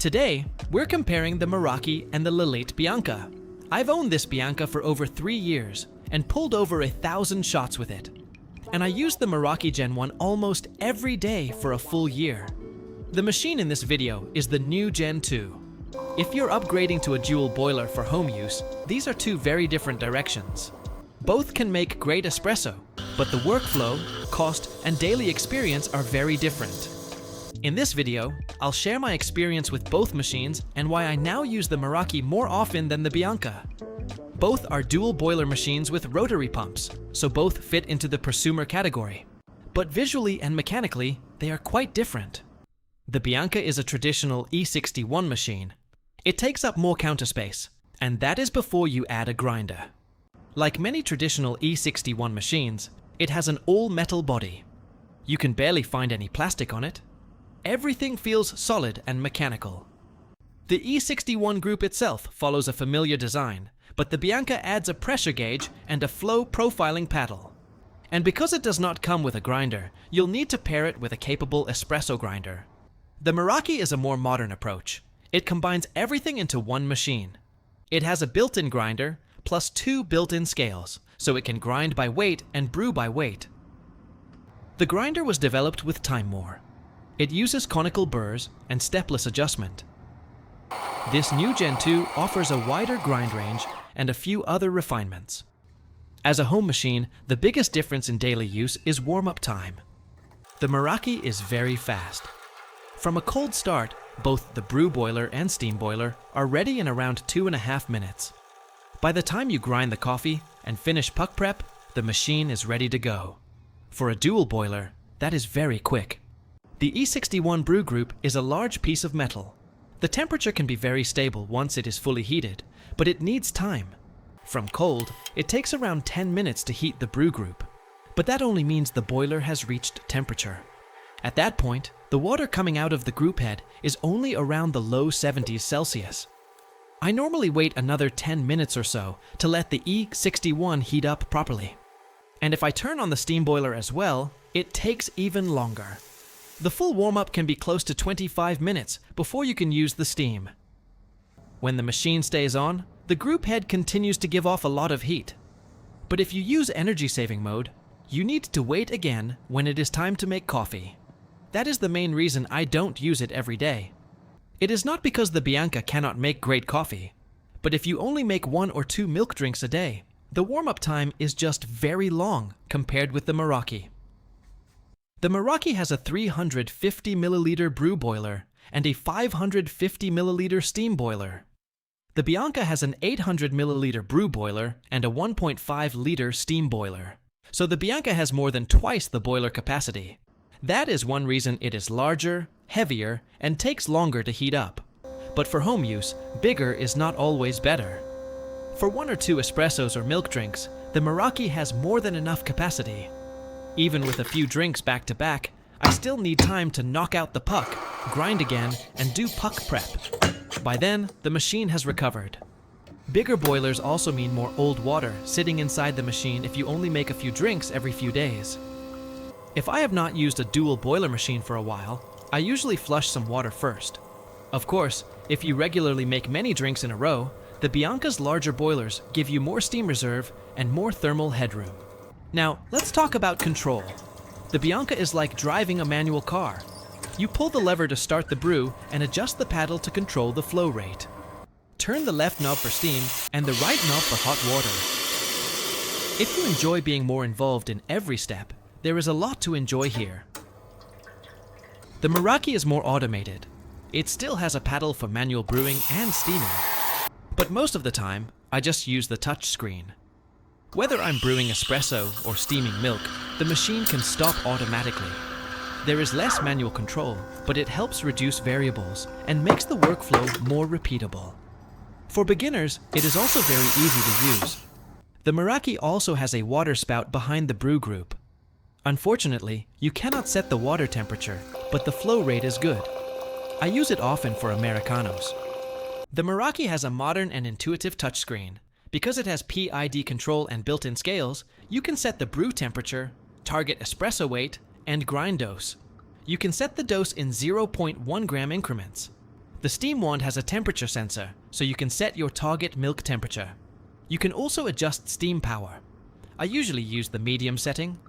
Today, we're comparing the Meraki and the Lelit Bianca. I've owned this Bianca for over 3 years and pulled over 1,000 shots with it. And I used the Meraki Gen 1 almost every day for a full year. The machine in this video is the new Gen 2. If you're upgrading to a dual boiler for home use, these are two very different directions. Both can make great espresso, but the workflow, cost, and daily experience are very different. In this video, I'll share my experience with both machines and why I now use the Meraki more often than the Bianca. Both are dual boiler machines with rotary pumps, so both fit into the prosumer category. But visually and mechanically, they are quite different. The Bianca is a traditional E61 machine. It takes up more counter space, and that is before you add a grinder. Like many traditional E61 machines, it has an all-metal body. You can barely find any plastic on it. Everything feels solid and mechanical. The E61 group itself follows a familiar design, but the Bianca adds a pressure gauge and a flow profiling paddle. And because it does not come with a grinder, you'll need to pair it with a capable espresso grinder. The Meraki is a more modern approach. It combines everything into one machine. It has a built-in grinder, plus 2 built-in scales, so it can grind by weight and brew by weight. The grinder was developed with Timemore. It uses conical burrs and stepless adjustment. This new Gen 2 offers a wider grind range and a few other refinements. As a home machine, the biggest difference in daily use is warm-up time. The Meraki is very fast. From a cold start, both the brew boiler and steam boiler are ready in around 2.5 minutes. By the time you grind the coffee and finish puck prep, the machine is ready to go. For a dual boiler, that is very quick. The E61 brew group is a large piece of metal. The temperature can be very stable once it is fully heated, but it needs time. From cold, it takes around 10 minutes to heat the brew group, but that only means the boiler has reached temperature. At that point, the water coming out of the group head is only around the low 70s Celsius. I normally wait another 10 minutes or so to let the E61 heat up properly. And if I turn on the steam boiler as well, it takes even longer. The full warm-up can be close to 25 minutes before you can use the steam. When the machine stays on, the group head continues to give off a lot of heat. But if you use energy-saving mode, you need to wait again when it is time to make coffee. That is the main reason I don't use it every day. It is not because the Bianca cannot make great coffee, but if you only make 1 or 2 milk drinks a day, the warm-up time is just very long compared with the Meraki. The Meraki has a 350 milliliter brew boiler and a 550 milliliter steam boiler. The Bianca has an 800 milliliter brew boiler and a 1.5 liter steam boiler. So the Bianca has more than twice the boiler capacity. That is one reason it is larger, heavier, and takes longer to heat up. But for home use, bigger is not always better. For 1 or 2 espressos or milk drinks, the Meraki has more than enough capacity. Even with a few drinks back to back, I still need time to knock out the puck, grind again, and do puck prep. By then, the machine has recovered. Bigger boilers also mean more old water sitting inside the machine if you only make a few drinks every few days. If I have not used a dual boiler machine for a while, I usually flush some water first. Of course, if you regularly make many drinks in a row, the Bianca's larger boilers give you more steam reserve and more thermal headroom. Now, let's talk about control. The Bianca is like driving a manual car. You pull the lever to start the brew and adjust the paddle to control the flow rate. Turn the left knob for steam and the right knob for hot water. If you enjoy being more involved in every step, there is a lot to enjoy here. The Meraki is more automated. It still has a paddle for manual brewing and steaming. But most of the time, I just use the touch screen. Whether I'm brewing espresso or steaming milk, the machine can stop automatically. There is less manual control, but it helps reduce variables and makes the workflow more repeatable. For beginners, it is also very easy to use. The Meraki also has a water spout behind the brew group. Unfortunately, you cannot set the water temperature, but the flow rate is good. I use it often for Americanos. The Meraki has a modern and intuitive touchscreen. Because it has PID control and built-in scales, you can set the brew temperature, target espresso weight, and grind dose. You can set the dose in 0.1 gram increments. The steam wand has a temperature sensor, so you can set your target milk temperature. You can also adjust steam power. I usually use the medium setting.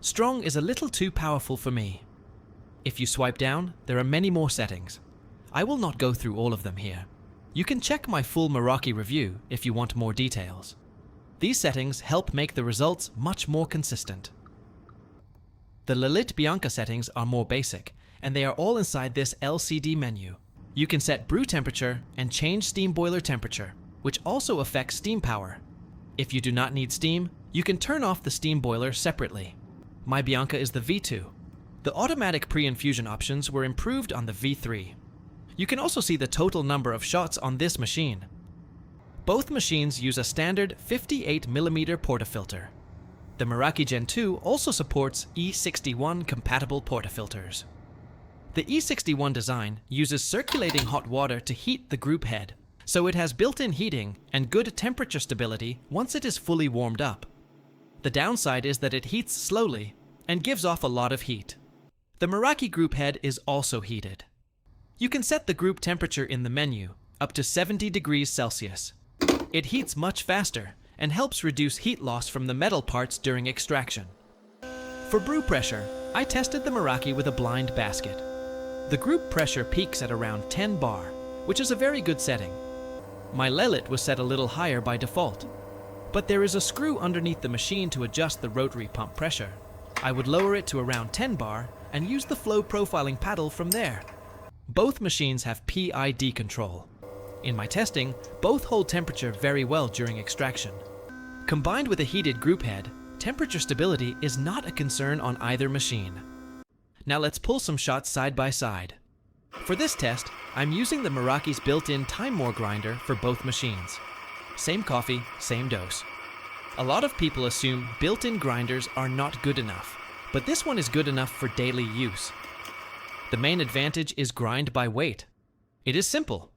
Strong is a little too powerful for me. If you swipe down, there are many more settings. I will not go through all of them here. You can check my full Meraki review if you want more details. These settings help make the results much more consistent. The Lelit Bianca settings are more basic, and they are all inside this LCD menu. You can set brew temperature and change steam boiler temperature, which also affects steam power. If you do not need steam, you can turn off the steam boiler separately. My Bianca is the V2. The automatic pre-infusion options were improved on the V3. You can also see the total number of shots on this machine. Both machines use a standard 58mm portafilter. The Meraki Gen 2 also supports E61 compatible portafilters. The E61 design uses circulating hot water to heat the group head, so it has built-in heating and good temperature stability once it is fully warmed up. The downside is that it heats slowly and gives off a lot of heat. The Meraki group head is also heated. You can set the group temperature in the menu, up to 70 degrees Celsius. It heats much faster and helps reduce heat loss from the metal parts during extraction. For brew pressure, I tested the Meraki with a blind basket. The group pressure peaks at around 10 bar, which is a very good setting. My Lelit was set a little higher by default, but there is a screw underneath the machine to adjust the rotary pump pressure. I would lower it to around 10 bar and use the flow profiling paddle from there. Both machines have PID control. In my testing, both hold temperature very well during extraction. Combined with a heated group head, temperature stability is not a concern on either machine. Now let's pull some shots side by side. For this test, I'm using the Meraki's built-in Timemore grinder for both machines. Same coffee, same dose. A lot of people assume built-in grinders are not good enough, but this one is good enough for daily use. The main advantage is grind by weight. It is simple.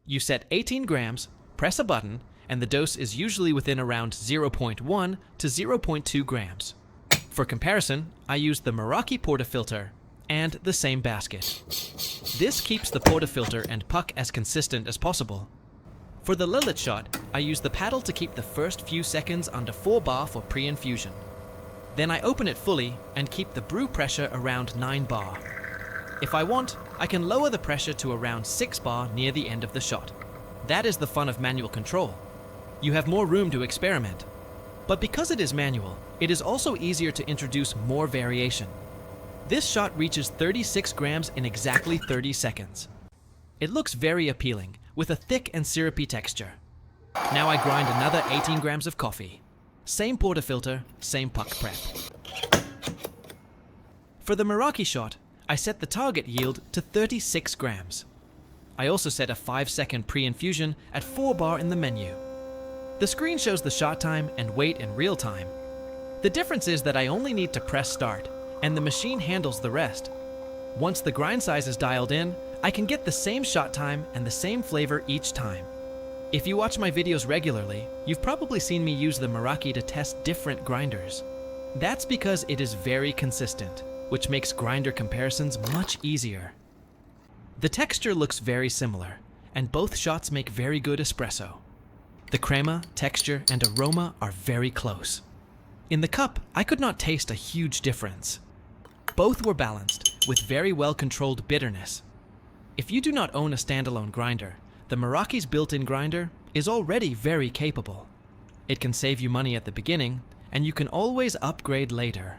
You set 18 grams, press a button, and the dose is usually within around 0.1 to 0.2 grams. For comparison, I use the Meraki portafilter and the same basket. This keeps the portafilter and puck as consistent as possible. For the Lelit shot, I use the paddle to keep the first few seconds under 4 bar for pre-infusion. Then I open it fully and keep the brew pressure around 9 bar. If I want, I can lower the pressure to around 6 bar near the end of the shot. That is the fun of manual control. You have more room to experiment. But because it is manual, it is also easier to introduce more variation. This shot reaches 36 grams in exactly 30 seconds. It looks very appealing, with a thick and syrupy texture. Now I grind another 18 grams of coffee. Same portafilter, same puck prep. For the Meraki shot, I set the target yield to 36 grams. I also set a 5-second pre-infusion at 4 bar in the menu. The screen shows the shot time and weight in real time. The difference is that I only need to press start, and the machine handles the rest. Once the grind size is dialed in, I can get the same shot time and the same flavor each time. If you watch my videos regularly, you've probably seen me use the Meraki to test different grinders. That's because it is very consistent, which makes grinder comparisons much easier. The texture looks very similar, and both shots make very good espresso. The crema, texture, and aroma are very close. In the cup, I could not taste a huge difference. Both were balanced, with very well-controlled bitterness. If you do not own a standalone grinder, the Meraki's built-in grinder is already very capable. It can save you money at the beginning, and you can always upgrade later.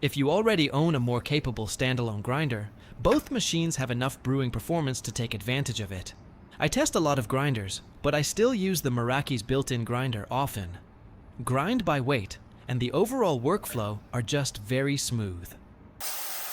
If you already own a more capable standalone grinder, both machines have enough brewing performance to take advantage of it. I test a lot of grinders, but I still use the Meraki's built-in grinder often. Grind by weight, and the overall workflow are just very smooth.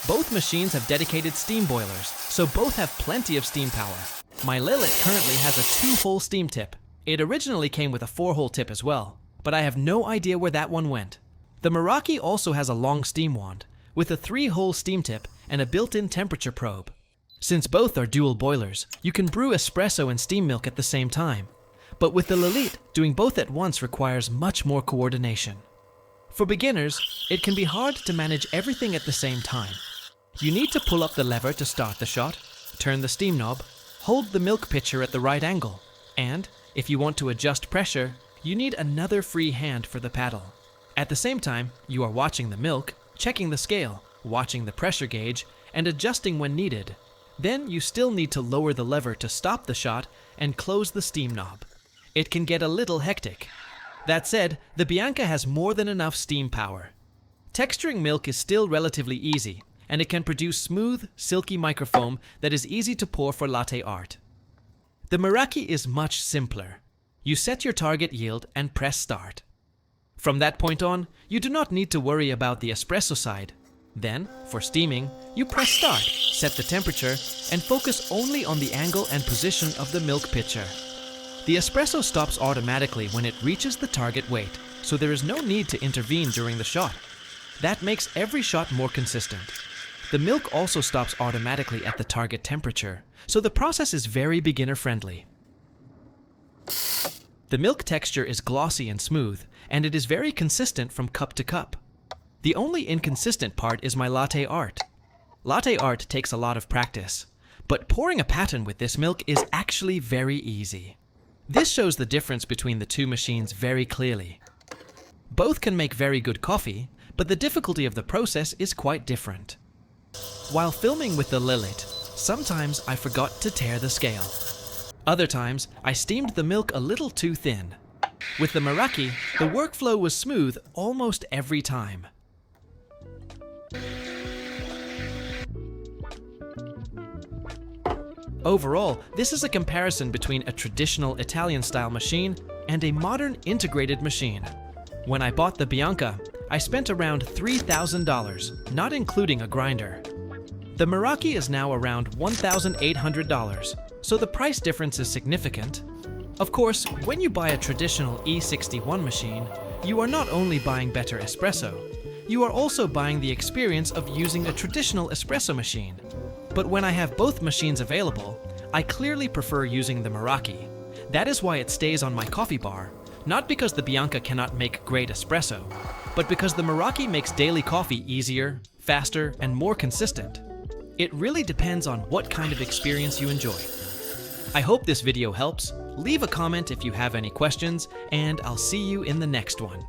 Both machines have dedicated steam boilers, so both have plenty of steam power. My Lelit currently has a 2-hole steam tip. It originally came with a 4-hole tip as well, but I have no idea where that one went. The Meraki also has a long steam wand, with a 3-hole steam tip and a built-in temperature probe. Since both are dual boilers, you can brew espresso and steam milk at the same time. But with the Lelit, doing both at once requires much more coordination. For beginners, it can be hard to manage everything at the same time. You need to pull up the lever to start the shot, turn the steam knob, Hold the milk pitcher at the right angle, and if you want to adjust pressure, you need another free hand for the paddle. At the same time, you are watching the milk, checking the scale, watching the pressure gauge, and adjusting when needed. Then you still need to lower the lever to stop the shot and close the steam knob. It can get a little hectic. That said, the Bianca has more than enough steam power. Texturing milk is still relatively easy, and it can produce smooth, silky microfoam that is easy to pour for latte art. The Meraki is much simpler. You set your target yield and press start. From that point on, you do not need to worry about the espresso side. Then, for steaming, you press start, set the temperature, and focus only on the angle and position of the milk pitcher. The espresso stops automatically when it reaches the target weight, so there is no need to intervene during the shot. That makes every shot more consistent. The milk also stops automatically at the target temperature, so the process is very beginner-friendly. The milk texture is glossy and smooth, and it is very consistent from cup to cup. The only inconsistent part is my latte art. Latte art takes a lot of practice, but pouring a pattern with this milk is actually very easy. This shows the difference between the two machines very clearly. Both can make very good coffee, but the difficulty of the process is quite different. While filming with the Lelit, sometimes I forgot to tare the scale. Other times, I steamed the milk a little too thin. With the Meraki, the workflow was smooth almost every time. Overall, this is a comparison between a traditional Italian-style machine and a modern integrated machine. When I bought the Bianca, I spent around $3,000, not including a grinder. The Meraki is now around $1,800, so the price difference is significant. Of course, when you buy a traditional E61 machine, you are not only buying better espresso, you are also buying the experience of using a traditional espresso machine. But when I have both machines available, I clearly prefer using the Meraki. That is why it stays on my coffee bar, not because the Bianca cannot make great espresso, but because the Meraki makes daily coffee easier, faster, and more consistent. It really depends on what kind of experience you enjoy. I hope this video helps. Leave a comment if you have any questions, and I'll see you in the next one.